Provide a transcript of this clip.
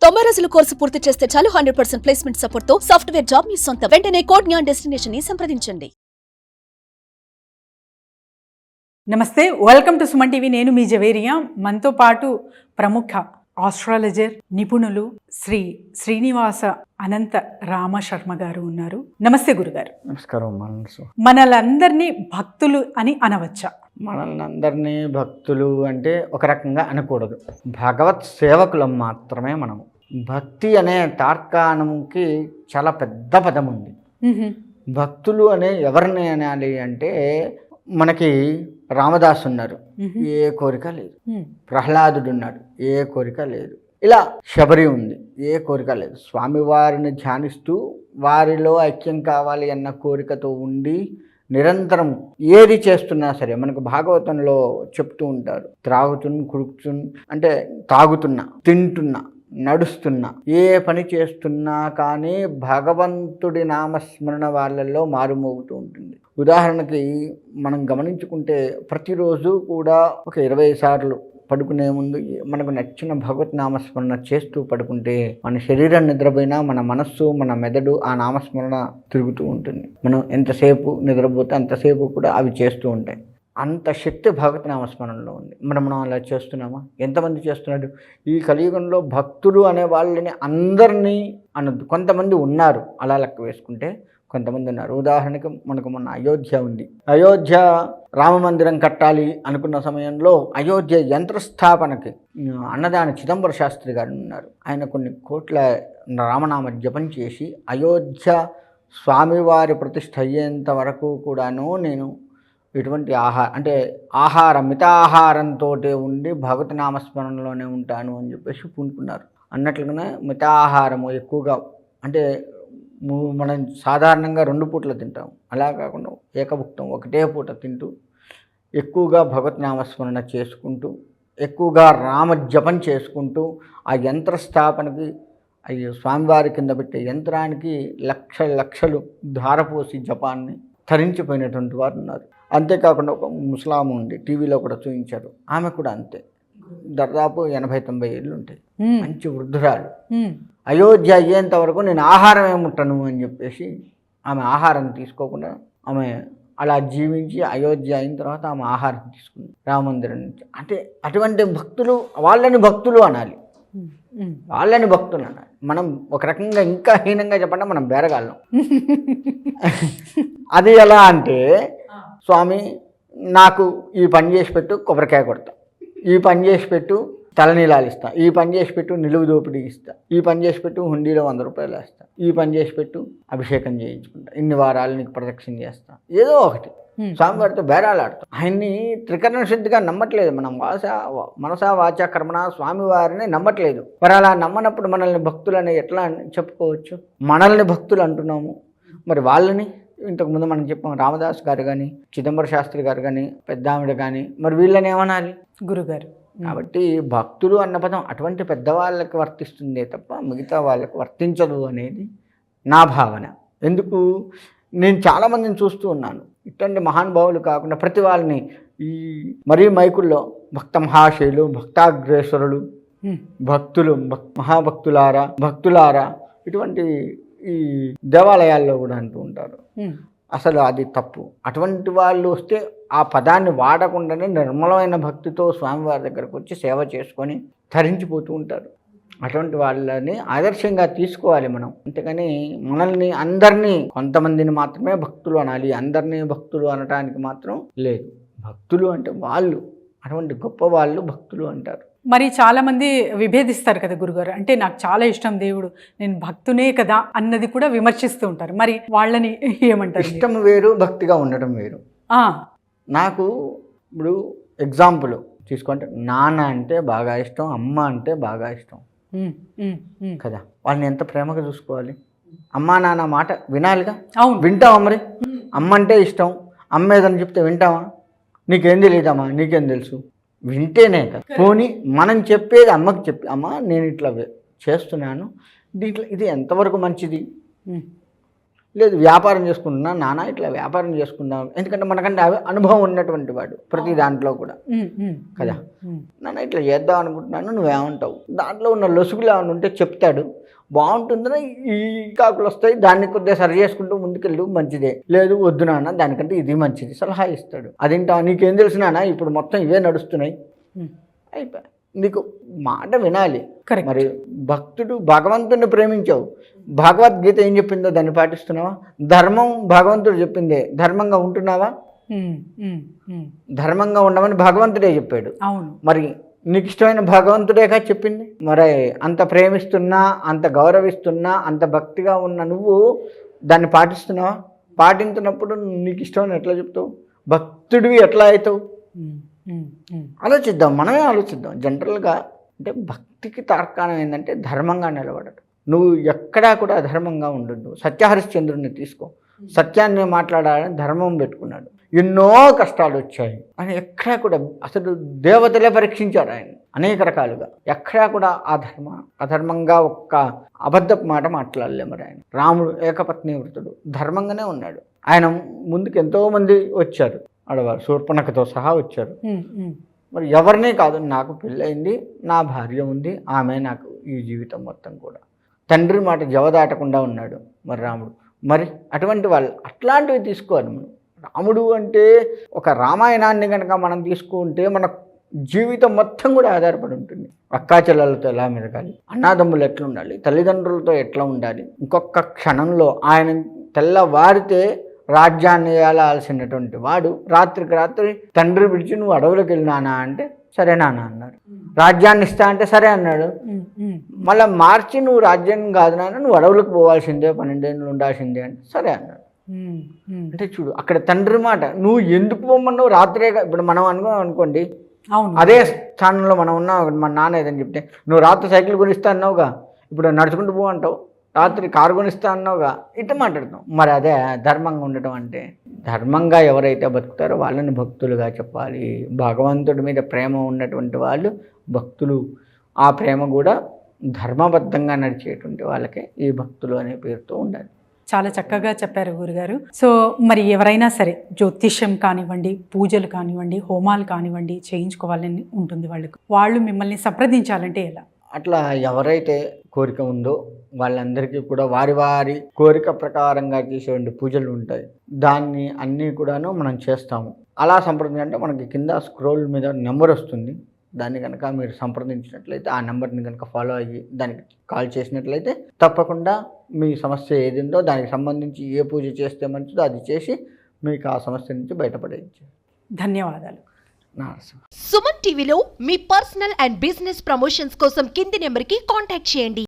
90 రోజుల కోర్సు పూర్తి చేస్తే చాలు 100% ప్లేస్మెంట్ సపోర్ట్ తో సాఫ్ట్వేర్ జాబ్ మీ సొంతం. వెంటనే కోడ్ జ్ఞాన్ డెస్టినేషన్ ని సంప్రదించండి. నమస్తే, వెల్కమ్ టు సుమన్ టీవీ. నేను మీ జవేరియా. మనతో పాటు ప్రముఖ ఆస్ట్రాలజర్ నిపుణులు శ్రీ శ్రీనివాస అనంత రామ శర్మ గారు ఉన్నారు. నమస్తే గురుగారు. నమస్కారం. మనసు మనలందరినీ భక్తులు అని అనవచ్చా? మనల్ని అందరినీ భక్తులు అంటే ఒక రకంగా అనకూడదు. భగవత్ సేవకులం మాత్రమే మనము. భక్తి అనే తార్కాణంకి చాలా పెద్ద పదం ఉంది. భక్తులు అనే ఎవరిని అనాలి అంటే మనకి రామదాసు ఉన్నారు, ఏ కోరిక లేదు. ప్రహ్లాదుడు ఉన్నాడు, ఏ కోరిక లేదు. ఇలా శబరి ఉంది, ఏ కోరిక లేదు. స్వామివారిని ధ్యానిస్తూ వారిలో ఐక్యం కావాలి అన్న కోరికతో ఉండి నిరంతరం ఏది చేస్తున్నా సరే, మనకు భాగవతంలో చెప్తూ ఉంటారు, అంటే తాగుతున్నా, తింటున్నా, నడుస్తున్నా, ఏ పని చేస్తున్నా కానీ భగవంతుడి నామస్మరణ వాళ్ళల్లో మారుమోగుతూ ఉంటుంది. ఉదాహరణకి మనం గమనించుకుంటే ప్రతిరోజు కూడా ఒక 20 సార్లు పడుకునే ముందు మనకు నచ్చిన భగవత్ నామస్మరణ చేస్తూ పడుకుంటే మన శరీరం నిద్రపోయినా మన మనస్సు, మన మెదడు ఆ నామస్మరణ తిరుగుతూ ఉంటుంది. మనం ఎంతసేపు నిద్రపోతే అంతసేపు కూడా అవి చేస్తూ ఉంటాయి. అంత శక్తి భగవత్ నామస్మరణలో ఉంది. మనం అలా చేస్తున్నామా? ఎంతమంది చేస్తున్నాడు? ఈ కలియుగంలో భక్తులు అనే వాళ్ళని అందరినీ అనొద్దు. కొంతమంది ఉన్నారు, అలా లెక్క వేసుకుంటే కొంతమంది ఉన్నారు. ఉదాహరణకు మనకు మొన్న అయోధ్య ఉంది. అయోధ్య రామ మందిరం కట్టాలి అనుకున్న సమయంలో అయోధ్య యంత్రస్థాపనకి అన్నదాని చిదంబర శాస్త్రి గారు ఉన్నారు. ఆయన కొన్ని కోట్ల రామనామ జపం చేసి అయోధ్య స్వామివారి ప్రతిష్ఠ అయ్యేంత వరకు కూడాను నేను ఇటువంటి మితాహారంతో ఉండి భగవతి నామస్మరణలోనే ఉంటాను అని చెప్పేసి పూనుకున్నారు. అన్నట్లుగానే మితాహారము ఎక్కువగా, అంటే మనం సాధారణంగా 2 పూటలు తింటాం, అలా కాకుండా ఏకభుక్తం ఒకటే పూట తింటూ ఎక్కువగా భగవత్ నామస్మరణ చేసుకుంటూ ఎక్కువగా రామ జపం చేసుకుంటూ ఆ యంత్రస్థాపనకి స్వామివారి కింద పెట్టే యంత్రానికి లక్షలు ధారపోసి జపాన్ని తరించిపోయినటువంటి వారు ఉన్నారు. అంతేకాకుండా ఒక ముస్లాం ఉంది, టీవీలో కూడా చూపించారు. ఆమె కూడా అంతే, దాదాపు 80-90 ఏళ్ళు ఉంటాయి, మంచి వృద్ధురాలు. అయోధ్య అయ్యేంత వరకు నేను ఆహారం ఏముంటాను అని చెప్పేసి ఆమె ఆహారం తీసుకోకుండా ఆమె అలా జీవించి అయోధ్య అయిన తర్వాత ఆమె ఆహారం తీసుకుంది రామమందిరం నుంచి. అంటే అటువంటి భక్తులు, వాళ్ళని భక్తులు అనాలి. మనం ఒక రకంగా ఇంకా హీనంగా చెప్పండి, మనం బేరగాళ్ళం. అది ఎలా అంటే, స్వామి నాకు ఈ పని చేసి పెట్టు, కొబ్బరికాయ కొడతా, ఈ పని చేసి పెట్టు, తలనీలాలు ఇస్తా, ఈ పని చేసి పెట్టు, నిలువు దోపిడీ ఇస్తా, ఈ పని చేసి పెట్టు, హుండీలో 100 రూపాయలు వేస్తా, ఈ పని చేసి పెట్టు, అభిషేకం చేయించుకుంటా, ఇన్ని వారాలు నీకు ప్రదక్షిణ చేస్తా, ఏదో ఒకటి స్వామివారితో బేరాలాడుతాం. ఆయన్ని త్రికరణ శుద్ధిగా నమ్మట్లేదు. మనం మనసా వాచా కర్మణ స్వామివారిని నమ్మట్లేదు. మరి అలా నమ్మనప్పుడు మనల్ని భక్తులని ఎట్లా చెప్పుకోవచ్చు? మనల్ని భక్తులు అంటున్నాము, మరి వాళ్ళని ఇంతకుముందు మనం చెప్పాం, రామదాస్ గారు కానీ, చిదంబర శాస్త్రి గారు కానీ, పెద్దావిడ కానీ, మరి వీళ్ళని ఏమనాలి? గురుగారు. కాబట్టి భక్తులు అన్న పదం అటువంటి పెద్దవాళ్ళకి వర్తిస్తుందే తప్ప మిగతా వాళ్ళకి వర్తించదు అనేది నా భావన. ఎందుకు, నేను చాలామందిని చూస్తూ ఉన్నాను, ఇట్లాంటి మహానుభావులు కాకుండా ప్రతి వాళ్ళని ఈ మరీ మైకుల్లో భక్త మహాశయులు, భక్తాగ్రేశ్వరులు, భక్తులు, భక్తులారా ఇటువంటి ఈ దేవాలయాల్లో కూడా అంటూ ఉంటారు. అసలు అది తప్పు. అటువంటి వాళ్ళు వస్తే ఆ పదాన్ని వాడకుండానే నిర్మలమైన భక్తితో స్వామివారి దగ్గరకు వచ్చి సేవ చేసుకొని తరించిపోతూ ఉంటారు. అటువంటి వాళ్ళని ఆదర్శంగా తీసుకోవాలి మనం. అంతేకాని మనల్ని అందరినీ, కొంతమందిని మాత్రమే భక్తులు అనాలి, అందరినీ భక్తులు అనటానికి మాత్రం లేదు. భక్తులు అంటే వాళ్ళు, అటువంటి గొప్ప వాళ్ళు భక్తులు అంటారు. మరి చాలామంది విభేదిస్తారు కదా గురుగారు, అంటే నాకు చాలా ఇష్టం దేవుడు, నేను భక్తునే కదా అన్నది కూడా విమర్శిస్తూ ఉంటారు. మరి వాళ్ళని ఏమంటారు? ఇష్టం వేరు, భక్తిగా ఉండటం వేరు. నాకు ఇప్పుడు ఎగ్జాంపుల్ తీసుకుంటే, నాన్న అంటే బాగా ఇష్టం, అమ్మ అంటే బాగా ఇష్టం కదా. వాళ్ళని ఎంత ప్రేమగా చూసుకోవాలి. అమ్మా నాన్న మాట వినాలిగా. వింటావా? మరి అమ్మ అంటే ఇష్టం, అమ్మ ఏదని చెప్తే వింటావా? నీకేం తెలియదమ్మా, నీకేం తెలుసు? వింటేనే కదా. పోనీ మనం చెప్పేది అమ్మకి చెప్పి, అమ్మ నేను ఇట్లా చేస్తున్నాను, దీంట్లో ఇది ఎంతవరకు మంచిది, లేదు వ్యాపారం చేసుకుంటున్నా నాన్న ఇట్లా వ్యాపారం చేసుకుందాం, ఎందుకంటే మనకంటే అనుభవం ఉన్నటువంటి వాడు ప్రతి దాంట్లో కూడా కదా. నాన్న ఇట్లా చేద్దాం అనుకుంటున్నాను, నువ్వేమంటావు, దాంట్లో ఉన్న లొసుగులు ఏమైనా ఉంటే చెప్తాడు, బాగుంటుందని ఈ కాకులు వస్తాయి, దాన్ని కొద్దిగా సరి చేసుకుంటూ ముందుకెళ్ళు, మంచిదే, లేదు వద్దు నాన్న దానికంటే ఇది మంచిది సలహా ఇస్తాడు. అదేంటా నీకేం తెలుసు నాన్న, ఇప్పుడు మొత్తం ఇవే నడుస్తున్నాయి, అయిపోయి నీకు మాట వినాలి. మరి భక్తుడు భగవంతుడిని ప్రేమించావు, భగవద్గీత ఏం చెప్పిందో దాన్ని పాటిస్తున్నావా? ధర్మం భగవంతుడు చెప్పిందే, ధర్మంగా ఉంటున్నావా? ధర్మంగా ఉండమని భగవంతుడే చెప్పాడు. మరి నీకు ఇష్టమైన భగవంతుడేగా చెప్పింది. మరి అంత ప్రేమిస్తున్నా, అంత గౌరవిస్తున్నా, అంత భక్తిగా ఉన్న నువ్వు దాన్ని పాటిస్తున్నావా? పాటించినప్పుడు నీకు ఇష్టమని ఎట్లా చెప్తావు? భక్తుడివి ఎట్లా అవుతావు? ఆలోచిద్దాం, మనమే ఆలోచిద్దాం. జనరల్గా అంటే భక్తికి తార్కాణం ఏంటంటే ధర్మంగా నిలబడటం. నువ్వు ఎక్కడా కూడా అధర్మంగా ఉండొద్దు. సత్యహరిశ్చంద్రుడిని తీసుకో, సత్యాన్ని మాట్లాడాలని ధర్మం పెట్టుకున్నాడు, ఎన్నో కష్టాలు వచ్చాయి అని ఎక్కడా కూడా అసలు దేవతలే పరీక్షించారు ఆయన అనేక రకాలుగా. ఎక్కడా కూడా అధర్మంగా ఒక్క అబద్ధపు మాట మాట్లాడలే. మరి ఆయన రాముడు ఏకపత్ని వృతుడు, ధర్మంగానే ఉన్నాడు. ఆయన ముందుకు ఎంతోమంది వచ్చారు, ఆడవారు శూర్పణఖతో సహా వచ్చారు. మరి ఎవరినే కాదు, నాకు పెళ్ళయింది, నా భార్య ఉంది, ఆమె నాకు ఈ జీవితం మొత్తం కూడా, తండ్రి మాట జవదాటకుండా ఉన్నాడు మరి రాముడు. మరి అటువంటి వాళ్ళు అట్లాంటివి తీసుకోవాలి మనం. రాముడు అంటే ఒక రామాయణాన్ని కనుక మనం తీసుకుంటే మన జీవితం మొత్తం కూడా ఆధారపడి ఉంటుంది. అక్కాచెల్లెలతో ఎలా మెదగాలి, అన్నాదమ్ములు ఎట్లా ఉండాలి, తల్లిదండ్రులతో ఎట్లా ఉండాలి. ఇంకొక క్షణంలో ఆయన తెల్లవారితే రాజ్యాన్ని ఏలాల్సినటువంటి వాడు రాత్రికి రాత్రి తండ్రి పిలిచి నువ్వు అడవులకు వెళ్ళినానా అంటే సరే నాన్న అన్నాడు. రాజ్యాన్ని ఇస్తా అంటే సరే అన్నాడు. మళ్ళీ మార్చి నువ్వు రాజ్యం కాదు నాన్న, నువ్వు అడవులకు పోవాల్సిందే, 12 ఏళ్ళు ఉండాల్సిందే అంటే సరే అన్నాడు. అంటే చూడు అక్కడ తండ్రి మాట, నువ్వు ఎందుకు పోమన్నావు రాత్రే. ఇప్పుడు మనం అనుకోండి, అదే స్థానంలో మనం ఉన్నాం, మన నాన్న ఏదని చెప్తే నువ్వు రాత్రి సైకిల్ కొనిస్తా అన్నావుగా, ఇప్పుడు నడుచుకుంటూ పో అంటావు, రాత్రి కారు కొనిస్తా అన్నావుగా, ఇట్లా మాట్లాడతాం. మరి అదే ధర్మంగా ఉండటం అంటే. ధర్మంగా ఎవరైతే బతుకుతారో వాళ్ళని భక్తులుగా చెప్పాలి. భగవంతుడి మీద ప్రేమ ఉన్నటువంటి వాళ్ళు భక్తులు. ఆ ప్రేమ కూడా ధర్మబద్ధంగా నడిచేటువంటి వాళ్ళకే ఈ భక్తులు అనే పేరుతో ఉండాలి. చాలా చక్కగా చెప్పారు గురుగారు. సో మరి ఎవరైనా సరే జ్యోతిష్యం కానివ్వండి, పూజలు కానివ్వండి, హోమాలు కానివ్వండి చేయించుకోవాలని ఉంటుంది వాళ్ళకు, వాళ్ళు మిమ్మల్ని సంప్రదించాలంటే ఎలా? అట్లా ఎవరైతే కోరిక ఉందో వాళ్ళందరికీ కూడా వారి వారి కోరిక ప్రకారంగా చేసేటువంటి పూజలు ఉంటాయి. దాన్ని అన్నీ కూడాను మనం చేస్తాము. అలా సంప్రదించాలంటే మనకి కింద స్క్రోల్ మీద నెంబర్ వస్తుంది, దాన్ని కనుక మీరు సంప్రదించినట్లయితే ఆ నెంబర్ని కనుక ఫాలో అయ్యి దానికి కాల్ చేసినట్లయితే తప్పకుండా మీ సమస్య ఏదిందో దానికి సంబంధించి ఏ పూజ చేస్తే మంచిదో అది చేసి మీకు ఆ సమస్య నుంచి బయటపడేయచ్చు. ధన్యవాదాలు. సుమన్ టీవీలో మీ పర్సనల్ అండ్ బిజినెస్ ప్రమోషన్స్ కోసం కింది నెంబర్కి కాంటాక్ట్ చేయండి.